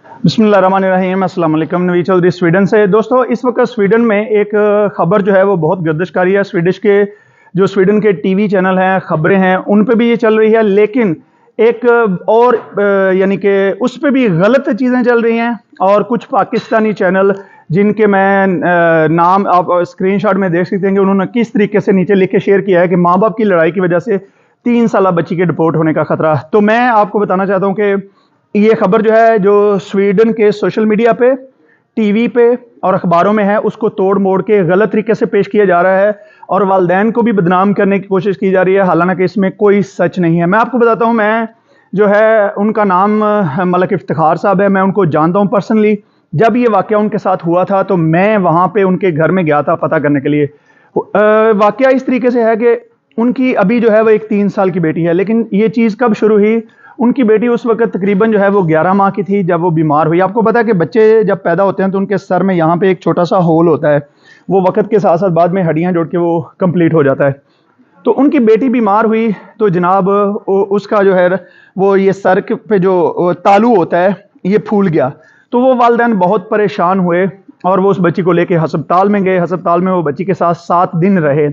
बिस्मिल्लाहिर्रहमानिर्रहीम। अस्सलाम वालेकुम। नवीद चौधरी स्वीडन से। दोस्तों, इस वक्त स्वीडन में एक खबर जो है वो बहुत गर्दिशकारी है। स्वीडन के टीवी चैनल हैं, खबरें हैं, उन पे भी ये चल रही है, लेकिन एक और यानी कि उस पे भी गलत चीज़ें चल रही हैं। और कुछ पाकिस्तानी चैनल जिनके मैं नाम आप स्क्रीनशॉट में देख सकते हैं कि उन्होंने किस तरीके से नीचे लिख के शेयर किया है कि माँ बाप की लड़ाई की वजह से 3 साल बच्ची के डिपोर्ट होने का खतरा। तो मैं आपको बताना चाहता हूँ कि ये खबर जो है, जो स्वीडन के सोशल मीडिया पे, टीवी पे और अखबारों में है, उसको तोड़ मोड़ के गलत तरीके से पेश किया जा रहा है और वालिदैन को भी बदनाम करने की कोशिश की जा रही है, हालांकि इसमें कोई सच नहीं है। मैं आपको बताता हूँ, मैं जो है उनका नाम मलक इफ्तिखार साहब है, मैं उनको जानता हूँ पर्सनली। जब ये वाक़या उनके साथ हुआ था तो मैं वहाँ पे उनके घर में गया था पता करने के लिए। वाक़या इस तरीके से है कि उनकी अभी जो है वो एक 3 साल की बेटी है, लेकिन ये चीज़ कब शुरू हुई? उनकी बेटी उस वक्त तकरीबन जो है वो 11 माह की थी जब वो बीमार हुई। आपको पता है कि बच्चे जब पैदा होते हैं तो उनके सर में यहाँ पे एक छोटा सा होल होता है, वो वक्त के साथ साथ बाद में हड्डियाँ जोड़ के वो कंप्लीट हो जाता है। तो उनकी बेटी बीमार हुई तो जनाब उसका जो है वो ये सर पे जो तालू होता है ये फूल गया। तो वो वालिदैन बहुत परेशान हुए और वो उस बच्ची को लेके हस्पताल में गए। हस्पताल में वो बच्ची के साथ 7 दिन रहे।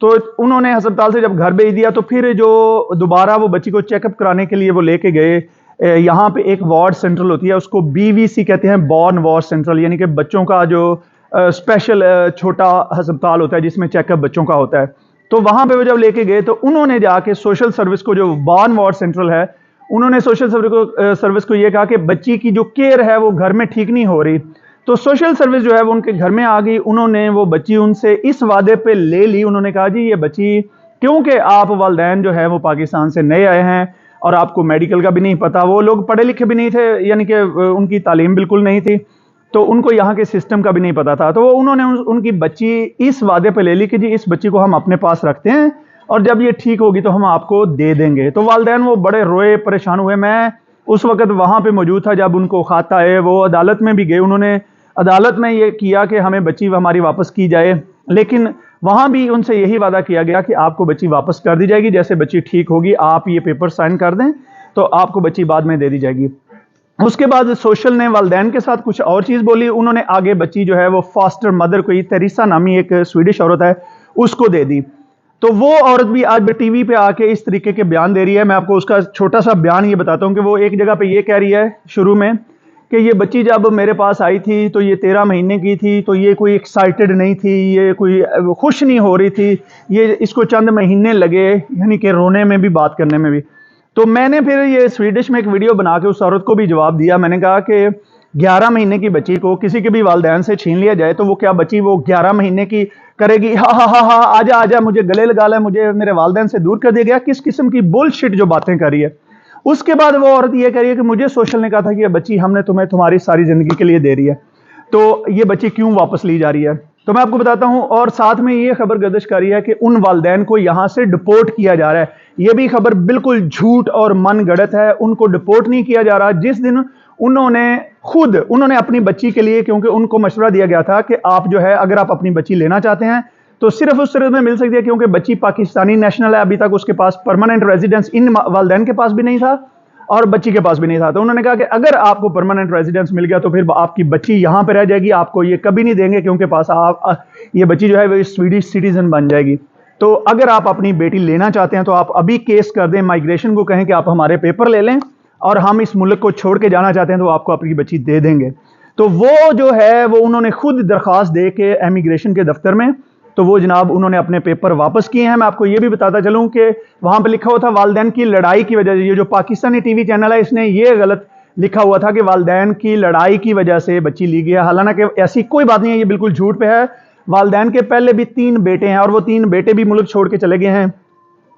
तो उन्होंने हस्पताल से जब घर भेज दिया तो फिर जो दोबारा वो बच्ची को चेकअप कराने के लिए वो लेके गए। यहाँ पे एक वार्ड सेंट्रल होती है, उसको बीवीसी कहते हैं, बॉर्न वार्ड सेंट्रल, यानी कि बच्चों का जो स्पेशल छोटा हस्पताल होता है जिसमें चेकअप बच्चों का होता है। तो वहाँ पे वो जब लेके गए तो उन्होंने जाके सोशल सर्विस को, जो बॉर्न वार्ड सेंट्रल है, उन्होंने सोशल सर्विस को ये कहा कि बच्ची की जो केयर है वो घर में ठीक नहीं हो रही। तो सोशल सर्विस जो है वो उनके घर में आ गई। उन्होंने वो बच्ची उनसे इस वादे पे ले ली, उन्होंने कहा जी ये बच्ची, क्योंकि आप वालिदैन जो है वो पाकिस्तान से नए आए हैं और आपको मेडिकल का भी नहीं पता, वो लोग पढ़े लिखे भी नहीं थे, यानी कि उनकी तालीम बिल्कुल नहीं थी, तो उनको यहाँ के सिस्टम का भी नहीं पता था। तो उन्होंने उनकी बच्ची इस वादे पे ले ली कि जी इस बच्ची को हम अपने पास रखते हैं और जब ये ठीक होगी तो हम आपको दे देंगे। तो वालिदैन वो बड़े रोए, परेशान हुए। मैं उस वक्त वहाँ पे मौजूद था जब उनको खाता है, वो अदालत में भी गए, उन्होंने अदालत में ये किया कि हमें बच्ची हमारी वापस की जाए, लेकिन वहाँ भी उनसे यही वादा किया गया कि आपको बच्ची वापस कर दी जाएगी, जैसे बच्ची ठीक होगी आप ये पेपर साइन कर दें तो आपको बच्ची बाद में दे दी जाएगी। उसके बाद सोशल ने वालिदैन के साथ कुछ और चीज़ बोली। उन्होंने आगे बच्ची जो है वो फास्टर मदर को, तेरेसा नामी एक स्वीडिश औरत है, उसको दे दी। तो वो औरत भी आज टीवी पे आके इस तरीके के बयान दे रही है। मैं आपको उसका छोटा सा बयान ये बताता हूँ कि वो एक जगह पे ये कह रही है शुरू में कि ये बच्ची जब मेरे पास आई थी तो ये 13 महीने की थी, तो ये कोई एक्साइटेड नहीं थी, ये कोई खुश नहीं हो रही थी, ये इसको चंद महीने लगे, यानी कि रोने में भी, बात करने में भी। तो मैंने फिर ये स्वीडिश में एक वीडियो बना के उस औरत को भी जवाब दिया। मैंने कहा कि 11 महीने की बच्ची को किसी के भी वालिदैन से छीन लिया जाए तो वो क्या बच्ची वो 11 महीने की करेगी हा हा हा हा आजा आजा मुझे गले लगा ले, मुझे मेरे वालिदैन से दूर कर दिया गया? किस किस्म की बुलशिट जो बातें कर रही है। उसके बाद वो औरत ये कह रही है कि मुझे सोशल ने कहा था कि ये बच्ची हमने तुम्हें तुम्हारी सारी जिंदगी के लिए दे रही है, तो ये बच्ची क्यों वापस ली जा रही है? तो मैं आपको बताता हूं, और साथ में ये खबर गर्दिशकारी है कि उन वालिदैन को यहां से डिपोर्ट किया जा रहा है। ये भी खबर बिल्कुल झूठ और मन गढ़ंत है। उनको डिपोर्ट नहीं किया जा रहा। जिस दिन उन्होंने अपनी बच्ची के लिए, क्योंकि उनको मशवरा दिया गया था कि आप जो है अगर आप अपनी बच्ची लेना चाहते हैं तो सिर्फ उस सूरत में मिल सकती है क्योंकि बच्ची पाकिस्तानी नेशनल है, अभी तक उसके पास परमानेंट रेजिडेंस इन वालिदैन के पास भी नहीं था और बच्ची के पास भी नहीं था। तो उन्होंने कहा कि अगर आपको परमानेंट रेजिडेंस मिल गया तो फिर आपकी बच्ची यहाँ पे रह जाएगी, आपको ये कभी नहीं देंगे क्योंकि पास आप ये बच्ची जो है वो स्वीडिश सिटीजन बन जाएगी। तो अगर आप अपनी बेटी लेना चाहते हैं तो आप अभी केस कर दें, माइग्रेशन को कहें कि आप हमारे पेपर ले लें और हम इस मुल्क को छोड़ के जाना चाहते हैं तो आपको अपनी बच्ची दे देंगे। तो वो जो है वो उन्होंने खुद दरख्वास्त दे के इमिग्रेशन के दफ्तर में, तो वो जनाब उन्होंने अपने पेपर वापस किए हैं। मैं आपको ये भी बताता चलूं कि वहां पे लिखा हुआ था वालिदैन की लड़ाई की वजह से, ये जो पाकिस्तानी टीवी चैनल है इसने ये गलत लिखा हुआ था कि वालिदैन की लड़ाई की वजह से बच्ची ली गई है। हालांकि ऐसी कोई बात नहीं है, ये बिल्कुल झूठ पे है। वालिदैन के पहले भी 3 बेटे हैं और वो 3 बेटे भी मुल्क छोड़ के चले गए हैं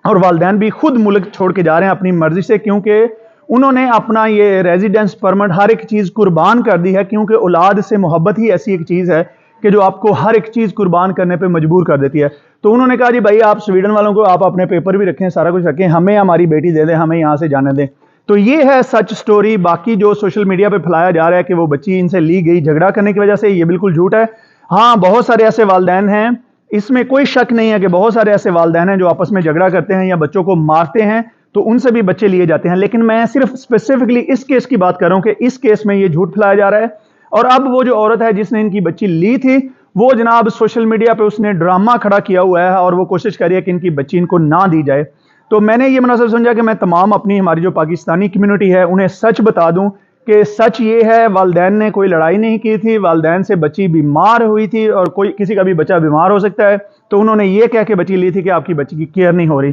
और वालिदैन भी खुद मुल्क छोड़ के जा रहे हैं अपनी मर्जी से, क्योंकि उन्होंने अपना ये रेजिडेंस परमिट हर एक चीज़ कुर्बान कर दी है, क्योंकि औलाद से मोहब्बत ही ऐसी एक चीज़ है कि जो आपको हर एक चीज़ कुर्बान करने पे मजबूर कर देती है। तो उन्होंने कहा जी भाई आप स्वीडन वालों को आप अपने पेपर भी रखें, सारा कुछ रखें, हमें हमारी बेटी दे दें, हमें यहाँ से जाने दें। तो ये है सच स्टोरी। बाकी जो सोशल मीडिया पे फैलाया जा रहा है कि वो बच्ची इनसे ली गई झगड़ा करने की वजह से, ये बिल्कुल झूठ है। हाँ, बहुत सारे ऐसे वालिदैन हैं, इसमें कोई शक नहीं है कि बहुत सारे ऐसे वालिदैन हैं जो आपस में झगड़ा करते हैं या बच्चों को मारते हैं تو ان سے بھی بچے لیے جاتے ہیں. لیکن میں صرف اسپیسیفکلی اس کیس کی بات کر رہا ہوں کہ اس کیس میں یہ جھوٹ پھیلایا جا رہا ہے. اور اب وہ جو عورت ہے جس نے ان کی بچی لی تھی وہ جناب سوشل میڈیا پہ اس نے ڈرامہ کھڑا کیا ہوا ہے اور وہ کوشش کر رہی ہے کہ ان کی بچی ان کو نہ دی جائے. تو میں نے یہ مناسب سمجھا کہ میں تمام اپنی ہماری جو پاکستانی کمیونٹی ہے انہیں سچ بتا دوں کہ سچ یہ ہے والدین نے کوئی لڑائی نہیں کی تھی, والدین سے بچی بیمار ہوئی تھی اور کوئی کسی کا بھی بچہ بیمار ہو سکتا ہے, تو انہوں نے یہ کہہ کے بچی لی تھی کہ آپ کی بچی کی کیئر نہیں ہو رہی.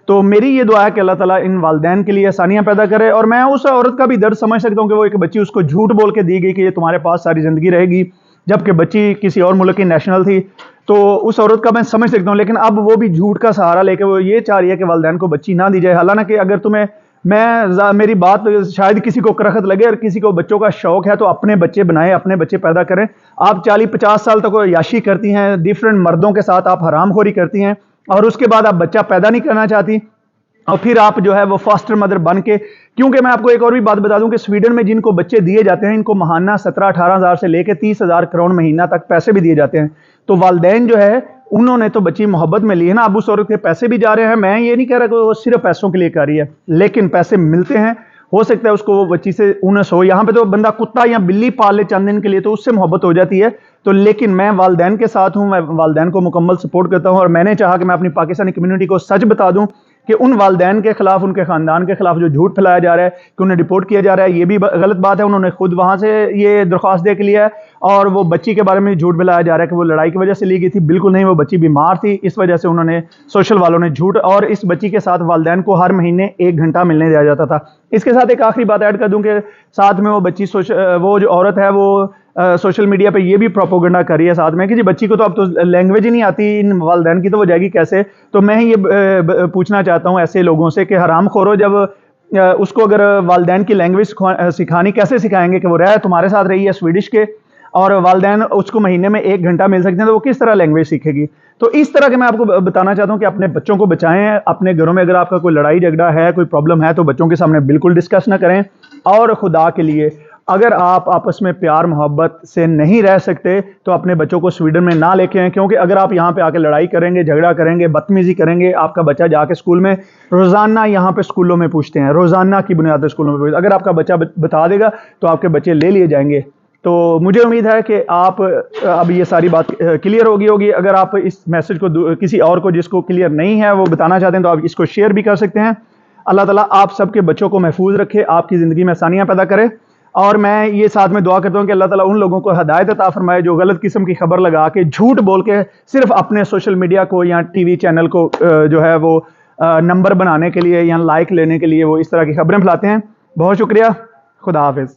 تو میری یہ دعا ہے کہ اللہ تعالیٰ ان والدین کے لیے آسانیاں پیدا کرے. اور میں اس عورت کا بھی درد سمجھ سکتا ہوں کہ وہ ایک بچی اس کو جھوٹ بول کے دی گئی کہ یہ تمہارے پاس ساری زندگی رہے گی, جبکہ بچی کسی اور ملک کی نیشنل تھی. تو اس عورت کا میں سمجھ سکتا ہوں, لیکن اب وہ بھی جھوٹ کا سہارا لے کے وہ یہ چاہ رہی ہے کہ والدین کو بچی نہ دی جائے. حالانکہ اگر تمہیں میری بات شاید کسی کو کرخت لگے اور کسی کو بچوں کا شوق ہے تو اپنے بچے بنائیں, اپنے بچے پیدا کریں. آپ 40-50 سال تک عیاشی کرتی ہیں, ڈیفرنٹ مردوں کے ساتھ آپ حرام خوری کرتی ہیں, اور اس کے بعد آپ بچہ پیدا نہیں کرنا چاہتی, اور پھر آپ جو ہے وہ فاسٹر مدر بن کے. کیونکہ میں آپ کو ایک اور بھی بات بتا دوں کہ سویڈن میں جن کو بچے دیے جاتے ہیں ان کو ماہانہ 17-18 ہزار سے لے کے 30,000 کروڑ مہینہ تک پیسے بھی دیے جاتے ہیں. تو والدین جو ہے انہوں نے تو بچی محبت میں لی ہے نا. اب اس عورت کے پیسے بھی جا رہے ہیں, میں یہ نہیں کہہ رہا کہ وہ صرف پیسوں کے لیے کر رہی ہے, لیکن پیسے ملتے ہیں. ہو سکتا ہے اس کو وہ بچی سے انس ہو, یہاں پہ تو بندہ کتا یا بلی پال لے چند دن کے لیے تو اس سے محبت ہو جاتی ہے. تو لیکن میں والدین کے ساتھ ہوں, میں والدین کو مکمل سپورٹ کرتا ہوں, اور میں نے چاہا کہ میں اپنی پاکستانی کمیونٹی کو سچ بتا دوں کہ ان والدین کے خلاف, ان کے خاندان کے خلاف جو جھوٹ پھیلایا جا رہا ہے کہ انہیں رپورٹ کیا جا رہا ہے, یہ بھی غلط بات ہے. انہوں نے خود وہاں سے یہ درخواست دے کے لیا ہے, اور وہ بچی کے بارے میں جھوٹ پھیلایا جا رہا ہے کہ وہ لڑائی کی وجہ سے لی گئی تھی. بالکل نہیں, وہ بچی بیمار تھی, اس وجہ سے انہوں نے سوشل والوں نے جھوٹ. اور اس بچی کے ساتھ والدین کو ہر مہینے 1 گھنٹہ ملنے دیا جاتا تھا. اس کے ساتھ ایک آخری بات ایڈ کر دوں کہ ساتھ میں وہ بچی وہ جو عورت ہے وہ سوشل میڈیا پہ یہ بھی پروپوگنڈا کر رہی ہے ساتھ میں کہ جی بچی کو تو اب تو لینگویج ہی نہیں آتی ان والدین کی, تو وہ جائے گی کیسے. تو میں یہ پوچھنا چاہتا ہوں ایسے لوگوں سے کہ حرام خورو, جب اس کو اگر والدین کی لینگویج سکھانی, کیسے سکھائیں گے کہ وہ تمہارے ساتھ رہی ہے سویڈش کے, اور والدین اس کو مہینے میں 1 گھنٹہ مل سکتے ہیں, تو وہ کس طرح لینگویج سیکھے گی. تو اس طرح کے میں آپ کو بتانا چاہتا ہوں کہ اپنے بچوں کو بچائیں. اپنے گھروں میں اگر آپ کا کوئی لڑائی جھگڑا ہے, کوئی پرابلم ہے, تو بچوں کے سامنے بالکل ڈسکس نہ کریں. اور خدا کے لیے اگر آپ آپس میں پیار محبت سے نہیں رہ سکتے تو اپنے بچوں کو سویڈن میں نہ لے کے آئیں, کیونکہ اگر آپ یہاں پہ آ کے لڑائی کریں گے, جھگڑا کریں گے, بدتمیزی کریں گے, آپ کا بچہ جا کے اسکول میں روزانہ یہاں پہ اسکولوں میں پوچھتے ہیں, روزانہ کی بنیاد پہ اسکولوں میں پوچھتے ہیں, اگر آپ کا بچہ بتا دے گا تو آپ کے بچے لے لیے جائیں گے. تو مجھے امید ہے کہ آپ اب یہ ساری بات کلیئر ہوگی. اگر آپ اس میسج کو کسی اور کو جس کو کلیئر نہیں ہے وہ بتانا چاہتے ہیں تو آپ اس کو شیئر بھی کر سکتے ہیں. اللہ تعالیٰ آپ سب کے بچوں کو محفوظ رکھے, آپ کی زندگی میں آسانیاں پیدا کرے. اور میں یہ ساتھ میں دعا کرتا ہوں کہ اللہ تعالیٰ ان لوگوں کو ہدایت عطا فرمائے جو غلط قسم کی خبر لگا کے, جھوٹ بول کے, صرف اپنے سوشل میڈیا کو یا ٹی وی چینل کو جو ہے وہ نمبر بنانے کے لیے یا لائک لینے کے لیے وہ اس طرح کی خبریں پھیلاتے ہیں. بہت شکریہ, خدا حافظ.